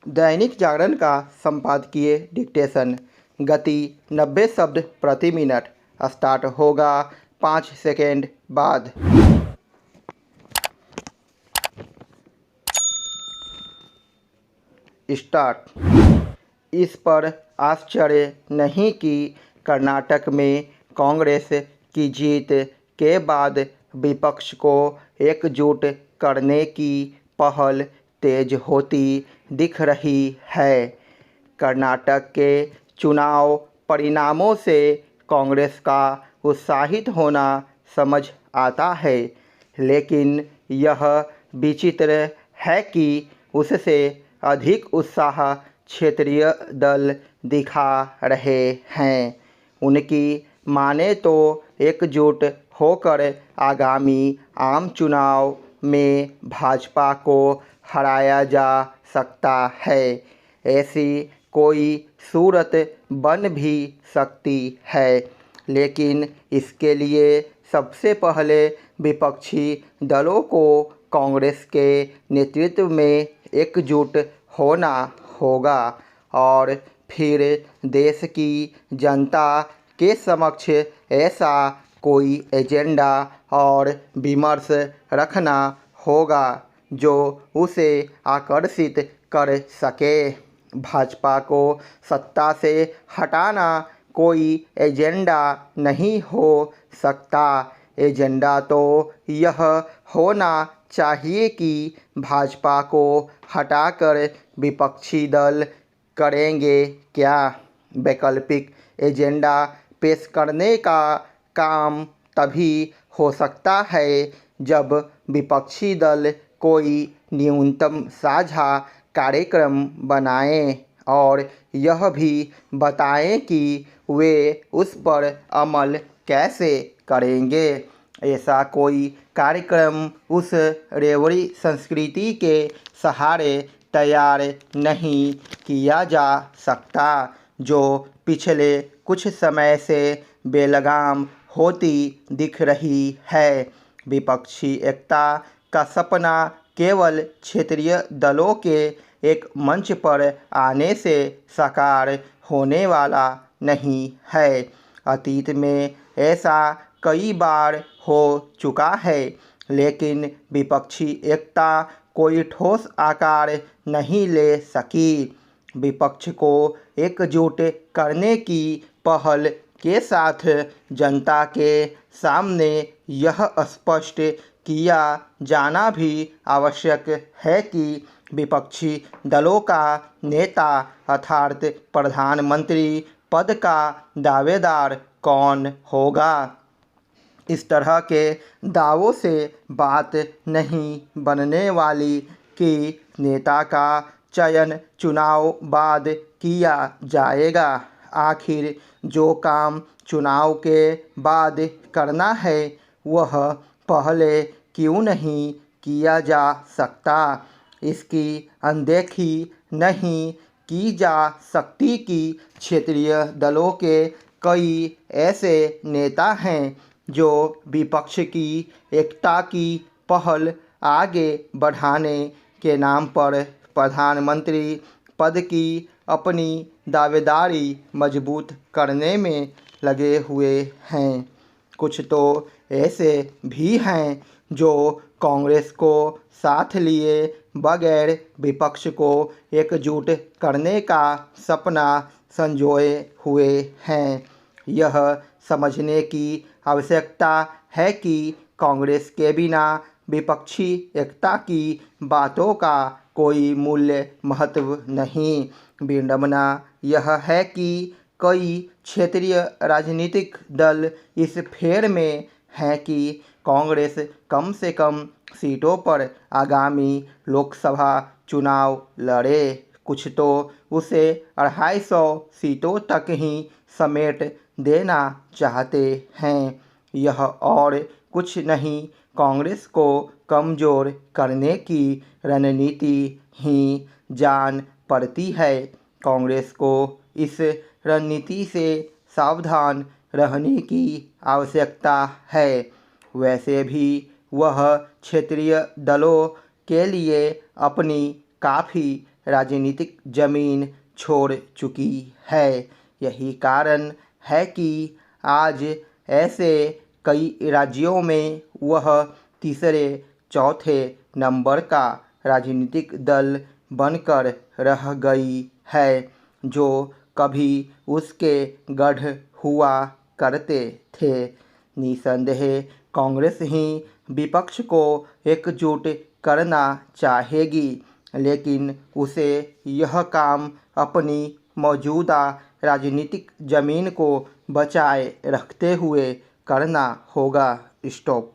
दैनिक जागरण का संपादकीय डिक्टेशन। गति 90 शब्द प्रति मिनट। स्टार्ट होगा 5 सेकेंड बाद। स्टार्ट। इस पर आश्चर्य नहीं कि कर्नाटक में कांग्रेस की जीत के बाद विपक्ष को एकजुट करने की पहल तेज होती दिख रही है। कर्नाटक के चुनाव परिणामों से कांग्रेस का उत्साहित होना समझ आता है, लेकिन यह विचित्र है कि उससे अधिक उत्साह क्षेत्रीय दल दिखा रहे हैं। उनकी माने तो एकजुट होकर आगामी आम चुनाव में भाजपा को हराया जा सकता है, ऐसी कोई सूरत बन भी सकती है, लेकिन इसके लिए सबसे पहले विपक्षी दलों को कांग्रेस के नेतृत्व में एकजुट होना होगा और फिर देश की जनता के समक्ष ऐसा कोई एजेंडा और विमर्श रखना होगा जो उसे आकर्षित कर सके। भाजपा को सत्ता से हटाना कोई एजेंडा नहीं हो सकता। एजेंडा तो यह होना चाहिए कि भाजपा को हटाकर विपक्षी दल करेंगे क्या। वैकल्पिक एजेंडा पेश करने का काम तभी हो सकता है जब विपक्षी दल कोई न्यूनतम साझा कार्यक्रम बनाएं और यह भी बताएं कि वे उस पर अमल कैसे करेंगे। ऐसा कोई कार्यक्रम उस रेवड़ी संस्कृति के सहारे तैयार नहीं किया जा सकता जो पिछले कुछ समय से बेलगाम होती दिख रही है। विपक्षी एकता का सपना केवल क्षेत्रीय दलों के एक मंच पर आने से साकार होने वाला नहीं है। अतीत में ऐसा कई बार हो चुका है, लेकिन विपक्षी एकता कोई ठोस आकार नहीं ले सकी। विपक्ष को एकजुट करने की पहल के साथ जनता के सामने यह स्पष्ट किया जाना भी आवश्यक है कि विपक्षी दलों का नेता अर्थात प्रधानमंत्री पद का दावेदार कौन होगा। इस तरह के दावों से बात नहीं बनने वाली कि नेता का चयन चुनाव बाद किया जाएगा। आखिर जो काम चुनाव के बाद करना है वह पहले क्यों नहीं किया जा सकता। इसकी अनदेखी नहीं की जा सकती कि क्षेत्रीय दलों के कई ऐसे नेता हैं जो विपक्ष की एकता की पहल आगे बढ़ाने के नाम पर प्रधानमंत्री पद की अपनी दावेदारी मजबूत करने में लगे हुए हैं। कुछ तो ऐसे भी हैं जो कांग्रेस को साथ लिए बगैर विपक्ष को एकजुट करने का सपना संजोए हुए हैं। यह समझने की आवश्यकता है कि कांग्रेस के बिना विपक्षी एकता की बातों का कोई मूल्य महत्व नहीं। विडंबना यह है कि कई क्षेत्रीय राजनीतिक दल इस फेर में हैं कि कांग्रेस कम से कम सीटों पर आगामी लोकसभा चुनाव लड़े। कुछ तो उसे 250 सीटों तक ही समेट देना चाहते हैं। यह और कुछ नहीं, कांग्रेस को कमज़ोर करने की रणनीति ही जान पड़ती है। कांग्रेस को इस रणनीति से सावधान रहने की आवश्यकता है। वैसे भी वह क्षेत्रीय दलों के लिए अपनी काफ़ी राजनीतिक जमीन छोड़ चुकी है। यही कारण है कि आज ऐसे कई राज्यों में वह तीसरे चौथे नंबर का राजनीतिक दल बनकर रह गई है जो कभी उसके गढ़ हुआ करते थे। निसंदेह कांग्रेस ही विपक्ष को एकजुट करना चाहेगी, लेकिन उसे यह काम अपनी मौजूदा राजनीतिक जमीन को बचाए रखते हुए करना होगा। स्टॉप।